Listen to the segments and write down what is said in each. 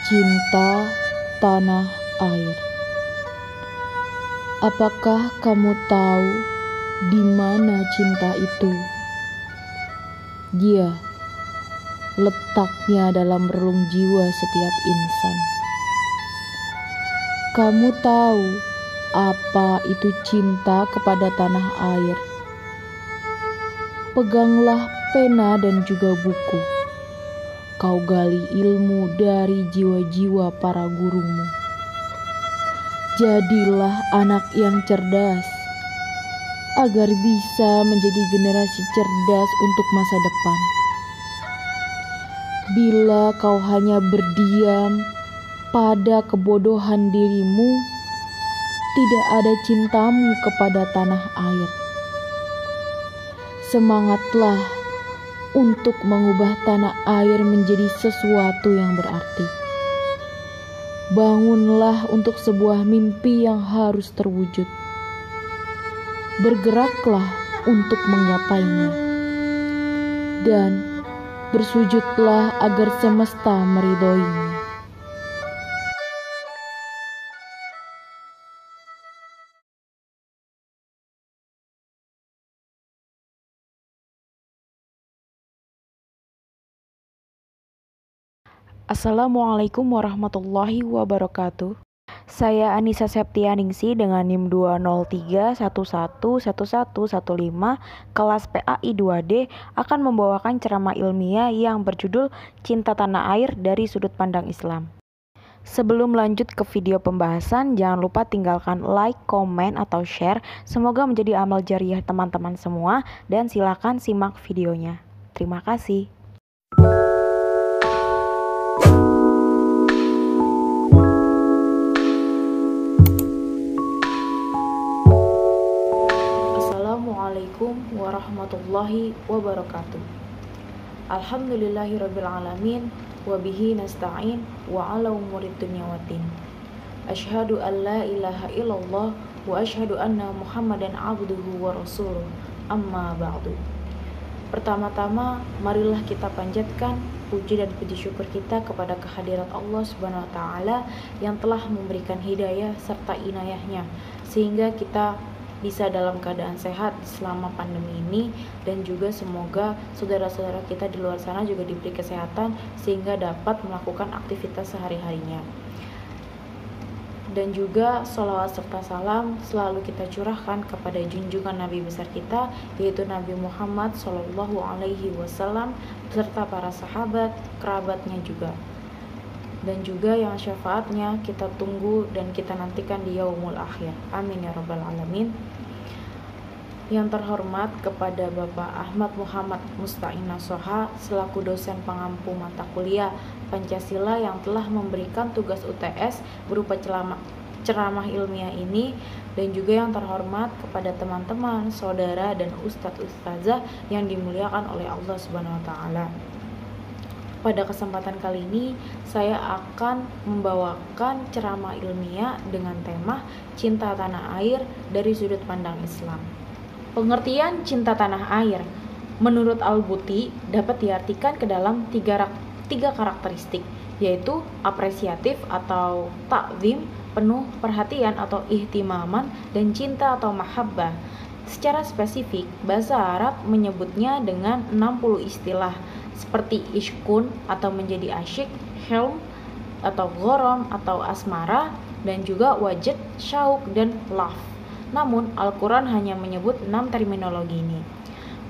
Cinta tanah air. Apakah kamu tahu di mana cinta itu? Dia letaknya dalam relung jiwa setiap insan. Kamu tahu apa itu cinta kepada tanah air? Peganglah pena dan juga buku. Kau gali ilmu dari jiwa-jiwa para gurumu. Jadilah anak yang cerdas, agar bisa menjadi generasi cerdas untuk masa depan. Bila kau hanya berdiam pada kebodohan dirimu, tidak ada cintamu kepada tanah air. Semangatlah untuk mengubah tanah air menjadi sesuatu yang berarti. Bangunlah untuk sebuah mimpi yang harus terwujud. Bergeraklah untuk menggapainya. Dan bersujudlah agar semesta meridhoinya. Assalamualaikum warahmatullahi wabarakatuh. Saya Anissa Septianingsih dengan NIM 203111115 kelas PAI 2D akan membawakan ceramah ilmiah yang berjudul Cinta Tanah Air dari Sudut Pandang Islam. Sebelum lanjut ke video pembahasan, jangan lupa tinggalkan like, komen, atau share. Semoga menjadi amal jariah teman-teman semua dan silakan simak videonya. Terima kasih. Assalamualaikum warahmatullahi wabarakatuh. Alhamdulillahirrabbilalamin. Wabihi nasta'in wa ala umurid dunya waddin. Asyhadu an la ilaha illallah wa asyhadu anna muhammadan abduhu wa rasuluh. Amma ba'du. Pertama-tama, marilah kita panjatkan puji dan puji syukur kita kepada kehadirat Allah Subhanahu wa taala yang telah memberikan hidayah serta inayahnya sehingga kita bisa dalam keadaan sehat selama pandemi ini, dan juga semoga saudara-saudara kita di luar sana juga diberi kesehatan sehingga dapat melakukan aktivitas sehari-harinya. Dan juga sholawat serta salam selalu kita curahkan kepada junjungan Nabi besar kita, yaitu Nabi Muhammad SAW beserta para sahabat, kerabatnya juga. Dan juga yang syafaatnya kita tunggu dan kita nantikan di yaumul akhir. Amin ya rabbal alamin. Yang terhormat kepada Bapak Ahmad Muhammad Musta'in Nasoha selaku dosen pengampu mata kuliah Pancasila yang telah memberikan tugas UTS berupa ceramah ilmiah ini, dan juga yang terhormat kepada teman-teman, saudara, dan ustadz-ustazah yang dimuliakan oleh Allah Subhanahu wa taala. Pada kesempatan kali ini, saya akan membawakan ceramah ilmiah dengan tema Cinta Tanah Air dari Sudut Pandang Islam. Pengertian cinta tanah air menurut Al-Buti dapat diartikan ke dalam tiga karakteristik, yaitu apresiatif atau ta'zim, penuh perhatian atau ihtimaman, dan cinta atau mahabbah. Secara spesifik, bahasa Arab menyebutnya dengan 60 istilah seperti ishkun atau menjadi asyik, hilm atau ghorom atau asmara, dan juga wajid, syauq, dan laf. Namun Al-Quran hanya menyebut 6 terminologi ini.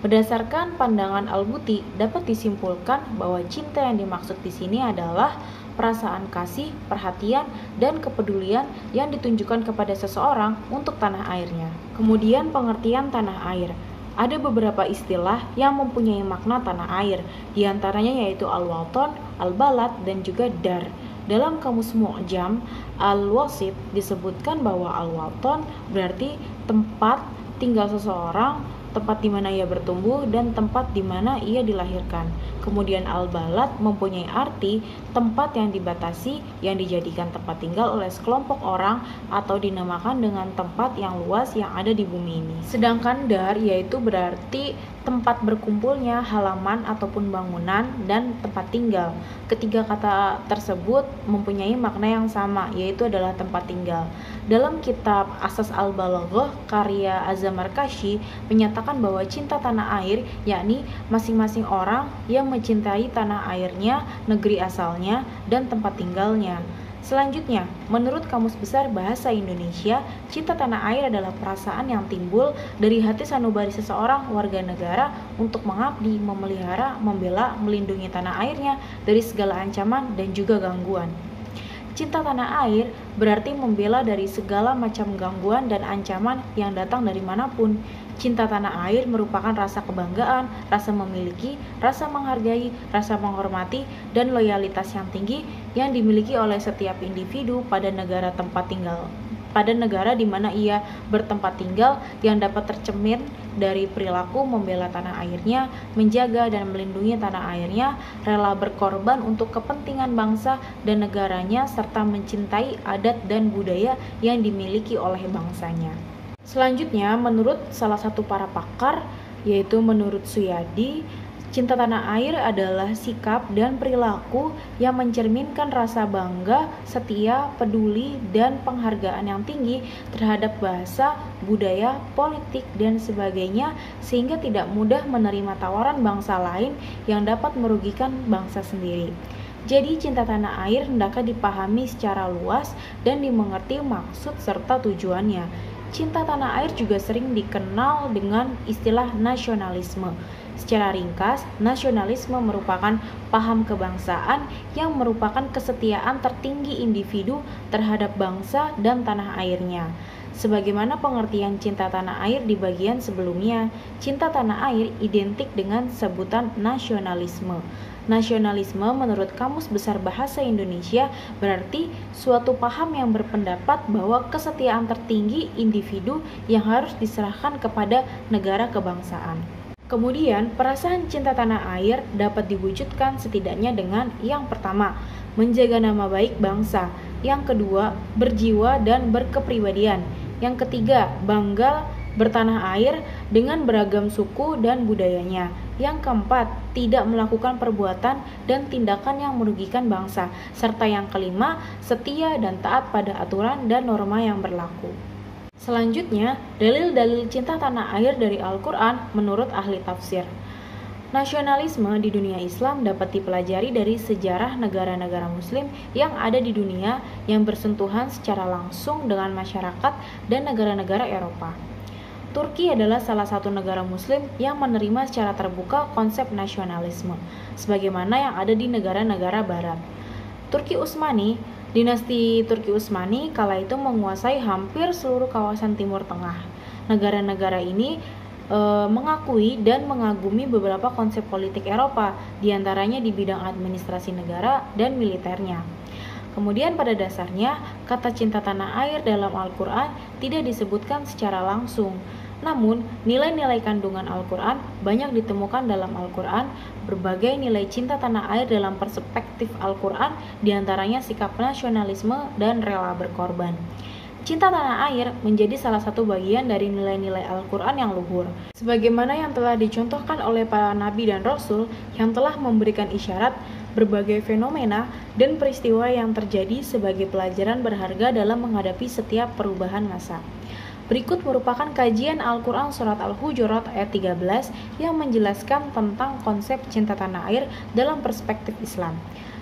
Berdasarkan pandangan Al-Buti, dapat disimpulkan bahwa cinta yang dimaksud di sini adalah perasaan kasih, perhatian, dan kepedulian yang ditunjukkan kepada seseorang untuk tanah airnya. Kemudian pengertian tanah air. Ada beberapa istilah yang mempunyai makna tanah air, diantaranya yaitu al-waton, al-balad, dan juga dar. Dalam kamus Mu'jam Al-Wasit disebutkan bahwa al-waton berarti tempat tinggal seseorang, tempat di mana ia bertumbuh, dan tempat di mana ia dilahirkan. Kemudian al-balad mempunyai arti tempat yang dibatasi yang dijadikan tempat tinggal oleh sekelompok orang atau dinamakan dengan tempat yang luas yang ada di bumi ini. Sedangkan dar yaitu berarti tempat berkumpulnya halaman ataupun bangunan, dan tempat tinggal. Ketiga kata tersebut mempunyai makna yang sama, yaitu adalah tempat tinggal. Dalam kitab Asas Al-Balaghah karya Az-Zamarkashi menyatakan bahwa cinta tanah air yakni masing-masing orang yang mencintai tanah airnya, negeri asalnya, dan tempat tinggalnya. Selanjutnya, menurut Kamus Besar Bahasa Indonesia, cinta tanah air adalah perasaan yang timbul dari hati sanubari seseorang warga negara untuk mengabdi, memelihara, membela, melindungi tanah airnya dari segala ancaman dan juga gangguan. Cinta tanah air berarti membela dari segala macam gangguan dan ancaman yang datang dari manapun. Cinta tanah air merupakan rasa kebanggaan, rasa memiliki, rasa menghargai, rasa menghormati, dan loyalitas yang tinggi yang dimiliki oleh setiap individu pada negara di mana ia bertempat tinggal, yang dapat tercermin dari perilaku membela tanah airnya, menjaga dan melindungi tanah airnya, rela berkorban untuk kepentingan bangsa dan negaranya, serta mencintai adat dan budaya yang dimiliki oleh bangsanya. Selanjutnya, menurut salah satu para pakar, yaitu menurut Suyadi, cinta tanah air adalah sikap dan perilaku yang mencerminkan rasa bangga, setia, peduli, dan penghargaan yang tinggi terhadap bahasa, budaya, politik, dan sebagainya, sehingga tidak mudah menerima tawaran bangsa lain yang dapat merugikan bangsa sendiri. Jadi, cinta tanah air hendaknya dipahami secara luas dan dimengerti maksud serta tujuannya. Cinta tanah air juga sering dikenal dengan istilah nasionalisme. Secara ringkas, nasionalisme merupakan paham kebangsaan yang merupakan kesetiaan tertinggi individu terhadap bangsa dan tanah airnya. Sebagaimana pengertian cinta tanah air di bagian sebelumnya, cinta tanah air identik dengan sebutan nasionalisme. Nasionalisme menurut Kamus Besar Bahasa Indonesia berarti suatu paham yang berpendapat bahwa kesetiaan tertinggi individu yang harus diserahkan kepada negara kebangsaan. Kemudian, perasaan cinta tanah air dapat diwujudkan setidaknya dengan yang pertama, menjaga nama baik bangsa, yang kedua, berjiwa dan berkepribadian, yang ketiga, bangga bertanah air dengan beragam suku dan budayanya. Yang keempat, tidak melakukan perbuatan dan tindakan yang merugikan bangsa. Serta yang kelima, setia dan taat pada aturan dan norma yang berlaku. Selanjutnya, dalil-dalil cinta tanah air dari Al-Quran menurut ahli tafsir. Nasionalisme di dunia Islam dapat dipelajari dari sejarah negara-negara Muslim yang ada di dunia yang bersentuhan secara langsung dengan masyarakat dan negara-negara Eropa. Turki adalah salah satu negara Muslim yang menerima secara terbuka konsep nasionalisme, sebagaimana yang ada di negara-negara Barat. Turki Utsmani, dinasti Turki Utsmani kala itu menguasai hampir seluruh kawasan Timur Tengah. Negara-negara ini mengakui dan mengagumi beberapa konsep politik Eropa, diantaranya di bidang administrasi negara dan militernya. Kemudian pada dasarnya, kata cinta tanah air dalam Al-Quran tidak disebutkan secara langsung. Namun, nilai-nilai kandungan Al-Quran banyak ditemukan dalam Al-Quran. Berbagai nilai cinta tanah air dalam perspektif Al-Quran, diantaranya sikap nasionalisme dan rela berkorban. Cinta tanah air menjadi salah satu bagian dari nilai-nilai Al-Quran yang luhur. Sebagaimana yang telah dicontohkan oleh para nabi dan rasul yang telah memberikan isyarat, berbagai fenomena dan peristiwa yang terjadi sebagai pelajaran berharga dalam menghadapi setiap perubahan masa. Berikut merupakan kajian Al-Quran Surat Al-Hujurat ayat 13 yang menjelaskan tentang konsep cinta tanah air dalam perspektif Islam.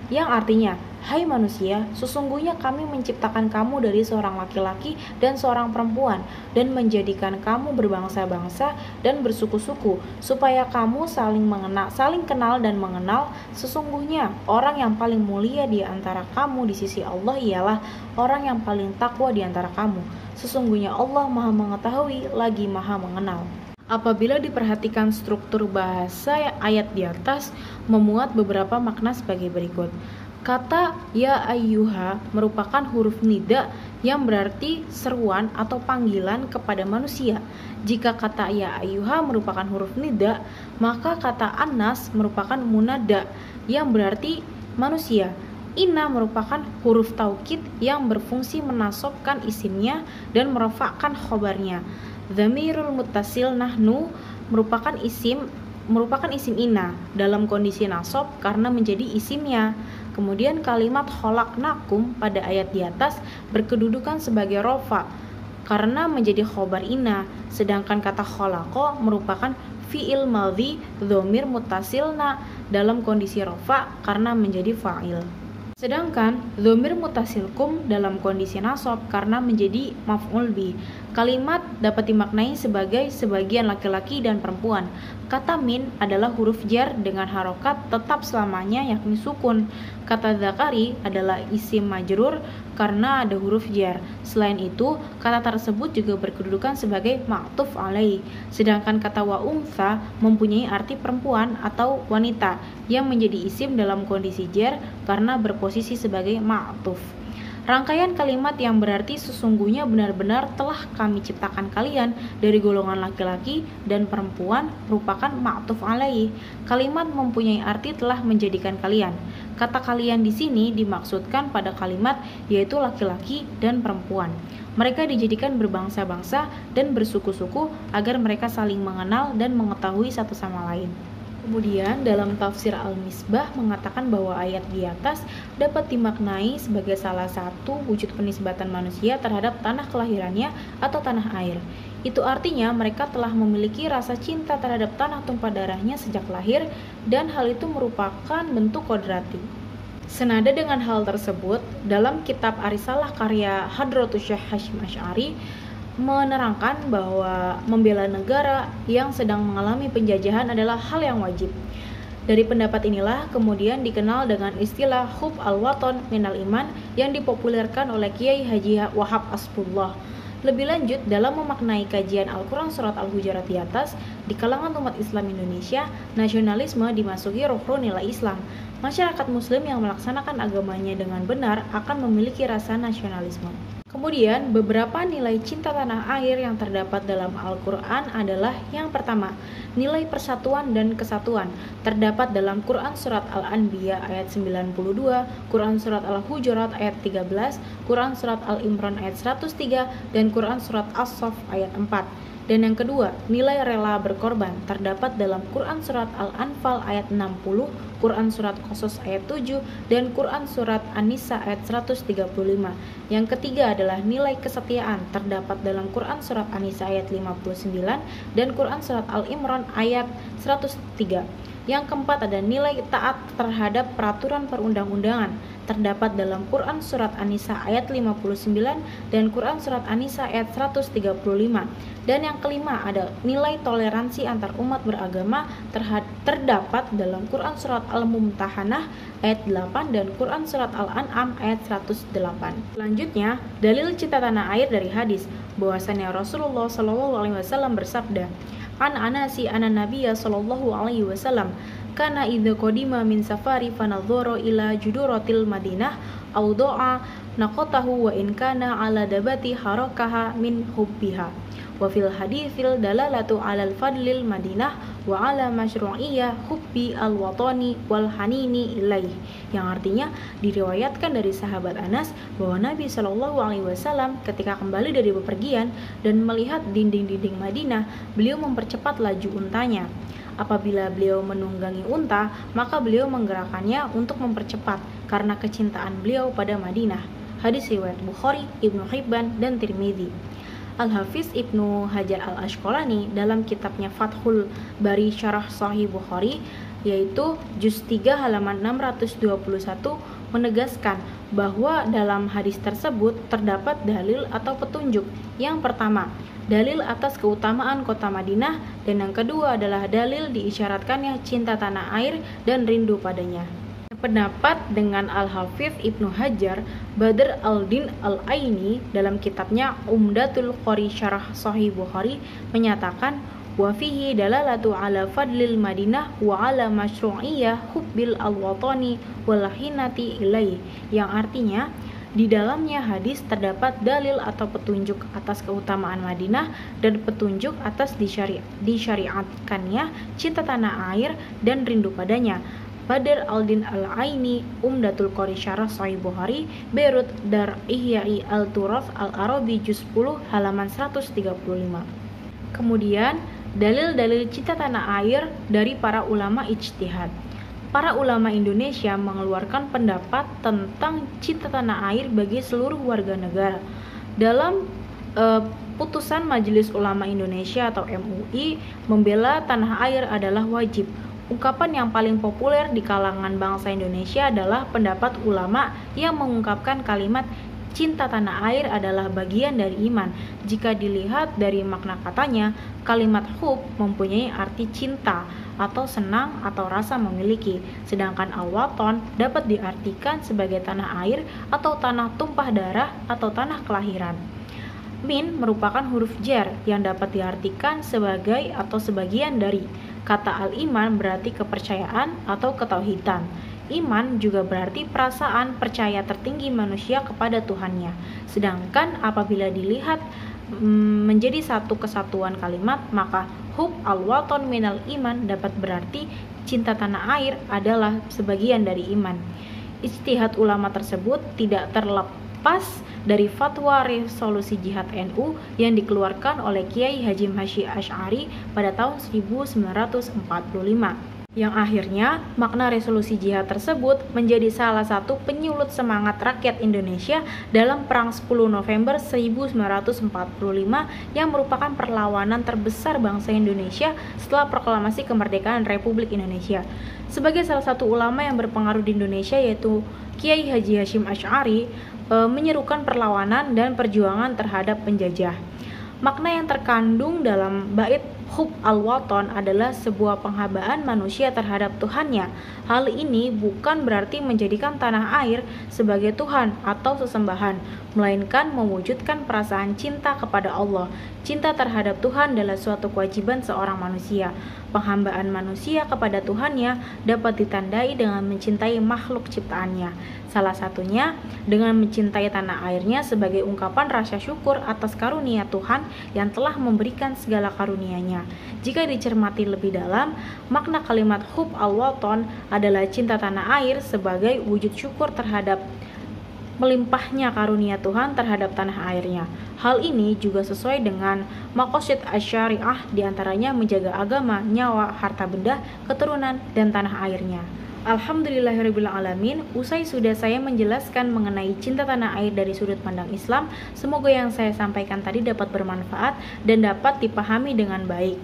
Yang artinya, hai manusia, sesungguhnya kami menciptakan kamu dari seorang laki-laki dan seorang perempuan dan menjadikan kamu berbangsa-bangsa dan bersuku-suku supaya kamu saling kenal dan mengenal. Sesungguhnya orang yang paling mulia di antara kamu di sisi Allah ialah orang yang paling takwa di antara kamu. Sesungguhnya Allah Maha Mengetahui lagi Maha Mengenal. Apabila diperhatikan struktur bahasa ayat di atas memuat beberapa makna sebagai berikut. Kata ya ayyuha merupakan huruf nida yang berarti seruan atau panggilan kepada manusia. Jika kata ya ayyuha merupakan huruf nida, maka kata annas merupakan munada yang berarti manusia. Inna merupakan huruf taukid yang berfungsi menasobkan isimnya dan merofakkan khobarnya. Dhamirul muttasil nahnu merupakan isim inna dalam kondisi nasab karena menjadi isimnya. Kemudian kalimat khalaqnakum pada ayat di atas berkedudukan sebagai rofa karena menjadi khobar inna, sedangkan kata khalaqa merupakan fi'il madhi dhamir muttasilna dalam kondisi rofa karena menjadi fa'il. Sedangkan dhamir muttasilkum dalam kondisi nasab karena menjadi maf'ul bi. Kalimat dapat dimaknai sebagai sebagian laki-laki dan perempuan. Kata min adalah huruf jar dengan harokat tetap selamanya yakni sukun. Kata zakari adalah isim majrur karena ada huruf jar. Selain itu, kata tersebut juga berkedudukan sebagai ma'tuf alaih. Sedangkan kata wa untha mempunyai arti perempuan atau wanita yang menjadi isim dalam kondisi jar karena berposisi sebagai ma'tuf. Rangkaian kalimat yang berarti sesungguhnya benar-benar telah kami ciptakan kalian dari golongan laki-laki dan perempuan merupakan ma'tuf alaih. Kalimat mempunyai arti telah menjadikan kalian. Kata kalian di sini dimaksudkan pada kalimat yaitu laki-laki dan perempuan. Mereka dijadikan berbangsa-bangsa dan bersuku-suku agar mereka saling mengenal dan mengetahui satu sama lain. Kemudian dalam tafsir Al-Misbah mengatakan bahwa ayat di atas dapat dimaknai sebagai salah satu wujud penisbatan manusia terhadap tanah kelahirannya atau tanah air. Itu artinya mereka telah memiliki rasa cinta terhadap tanah tumpah darahnya sejak lahir dan hal itu merupakan bentuk kodrati. Senada dengan hal tersebut, dalam kitab Arisalah karya Hadratus Syekh Hasyim Asy'ari menerangkan bahwa membela negara yang sedang mengalami penjajahan adalah hal yang wajib. Dari pendapat inilah kemudian dikenal dengan istilah hub al-waton minal iman yang dipopulerkan oleh Kiai Haji Wahab Asbullah. Lebih lanjut, dalam memaknai kajian Al-Quran Surat Al-Hujurat di atas, di kalangan umat Islam Indonesia, nasionalisme dimasuki rukun nilai Islam. Masyarakat Muslim yang melaksanakan agamanya dengan benar akan memiliki rasa nasionalisme. Kemudian, beberapa nilai cinta tanah air yang terdapat dalam Al-Quran adalah yang pertama, nilai persatuan dan kesatuan. Terdapat dalam Quran Surat Al-Anbiya ayat 92, Quran Surat Al-Hujurat ayat 13, Quran Surat Al-Imran ayat 103, dan Quran Surat As-Saff ayat 4. Dan yang kedua, nilai rela berkorban terdapat dalam Quran Surat Al-Anfal ayat 60, Quran Surat Qasas ayat 7, dan Quran Surat An-Nisa ayat 135. Yang ketiga adalah nilai kesetiaan terdapat dalam Quran Surat An-Nisa ayat 59 dan Quran Surat Al-Imran ayat 103. Yang keempat ada nilai taat terhadap peraturan perundang-undangan terdapat dalam Quran Surat An-Nisa ayat 59 dan Quran Surat An-Nisa ayat 135. Dan yang kelima ada nilai toleransi antar umat beragama terdapat dalam Quran Surat Al-Mumtahanah ayat 8 dan Quran Surat Al-An'am ayat 108. Selanjutnya, dalil cinta tanah air dari hadis bahwasanya Rasulullah SAW bersabda, An Anasi anan Nabiyya sallallahu alaihi wasallam kana idza qadima min safari fanadhara ila juduratil Madinah aw da'a naqatahu wa in kana ala dabati harakaha min hubbiha wa fil haditsil dalalatu alal fadlil Madinah wa ala masyru'iyyah hubbi al-watani wal hanini ilaih, yang artinya diriwayatkan dari sahabat Anas bahwa Nabi Shallallahu alaihi wasallam ketika kembali dari bepergian dan melihat dinding-dinding Madinah, beliau mempercepat laju untanya. Apabila beliau menunggangi unta, maka beliau menggerakkannya untuk mempercepat karena kecintaan beliau pada Madinah. Hadis riwayat Bukhari, Ibnu Hibban, dan Tirmidzi. Al-Hafiz Ibnu Hajar Al-Asqalani dalam kitabnya Fathul Bari Syarah Sahih Bukhari yaitu juz 3 halaman 621 menegaskan bahwa dalam hadis tersebut terdapat dalil atau petunjuk. Yang pertama, dalil atas keutamaan kota Madinah, dan yang kedua adalah dalil diisyaratkannya cinta tanah air dan rindu padanya. Pendapat dengan Al-Hafidz Ibnu Hajar, Badr al-Din al-Aini dalam kitabnya Umdatul Qari Syarah Sahih Bukhari menyatakan wa fihi dalalatu ala fadlil Madinah wa ala masyru'iyyah hubbil al-watani wal hinati ilaih, yang artinya di dalamnya hadis terdapat dalil atau petunjuk atas keutamaan Madinah dan petunjuk atas disyariatkannya cinta tanah air dan rindu padanya. Badr al-Din al-Aini, Umdatul Qari Syarah Sahih Bukhari, Beirut Dar Ihya'i al-Turath al-Arabi juz 10 halaman 135. Kemudian Dalil-dalil cinta tanah air dari para ulama ijtihad. Para ulama Indonesia mengeluarkan pendapat tentang cinta tanah air bagi seluruh warga negara. Dalam putusan Majelis Ulama Indonesia atau MUI, membela tanah air adalah wajib. Ungkapan yang paling populer di kalangan bangsa Indonesia adalah pendapat ulama yang mengungkapkan kalimat cinta tanah air adalah bagian dari iman. Jika dilihat dari makna katanya, kalimat hub mempunyai arti cinta atau senang atau rasa memiliki, sedangkan al-waton dapat diartikan sebagai tanah air atau tanah tumpah darah atau tanah kelahiran. Min merupakan huruf jar yang dapat diartikan sebagai atau sebagian dari. Kata al-iman berarti kepercayaan atau ketauhidan. Iman juga berarti perasaan percaya tertinggi manusia kepada Tuhannya. Sedangkan apabila dilihat menjadi satu kesatuan kalimat, maka hub al-waton minal iman dapat berarti cinta tanah air adalah sebagian dari iman. Ijtihad ulama tersebut tidak terlepas dari fatwa resolusi jihad NU yang dikeluarkan oleh Kiai Haji Hasyim Asy'ari pada tahun 1945. Yang akhirnya makna resolusi jihad tersebut menjadi salah satu penyulut semangat rakyat Indonesia dalam Perang 10 November 1945 yang merupakan perlawanan terbesar bangsa Indonesia setelah proklamasi kemerdekaan Republik Indonesia. Sebagai salah satu ulama yang berpengaruh di Indonesia yaitu Kiai Haji Hasyim Asy'ari menyerukan perlawanan dan perjuangan terhadap penjajah. Makna yang terkandung dalam bait hub al-waton adalah sebuah penghambaan manusia terhadap Tuhannya. Hal ini bukan berarti menjadikan tanah air sebagai Tuhan atau sesembahan, melainkan mewujudkan perasaan cinta kepada Allah. Cinta terhadap Tuhan adalah suatu kewajiban seorang manusia. Penghambaan manusia kepada Tuhannya dapat ditandai dengan mencintai makhluk ciptaannya. Salah satunya dengan mencintai tanah airnya sebagai ungkapan rasa syukur atas karunia Tuhan yang telah memberikan segala karunia-Nya. Jika dicermati lebih dalam, makna kalimat hub al-waton adalah cinta tanah air sebagai wujud syukur terhadap melimpahnya karunia Tuhan terhadap tanah airnya. Hal ini juga sesuai dengan maqasid asy-syariah, diantaranya menjaga agama, nyawa, harta benda, keturunan, dan tanah airnya. Alhamdulillahirrabbilalamin. Usai sudah saya menjelaskan mengenai cinta tanah air dari sudut pandang Islam, semoga yang saya sampaikan tadi dapat bermanfaat dan dapat dipahami dengan baik.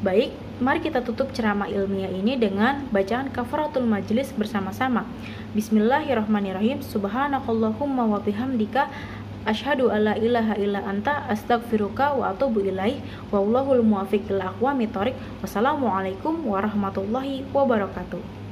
Baik, mari kita tutup ceramah ilmiah ini dengan bacaan kafaratul majlis bersama-sama. Bismillahirrahmanirrahim. Subhanakallahumma wa bihamdika asyhadu alla ilaha illa anta astaghfiruka wa atubu ilaih. Wallahul muwaffiq ila aqwamit thoriq. Wassalamualaikum warahmatullahi wabarakatuh.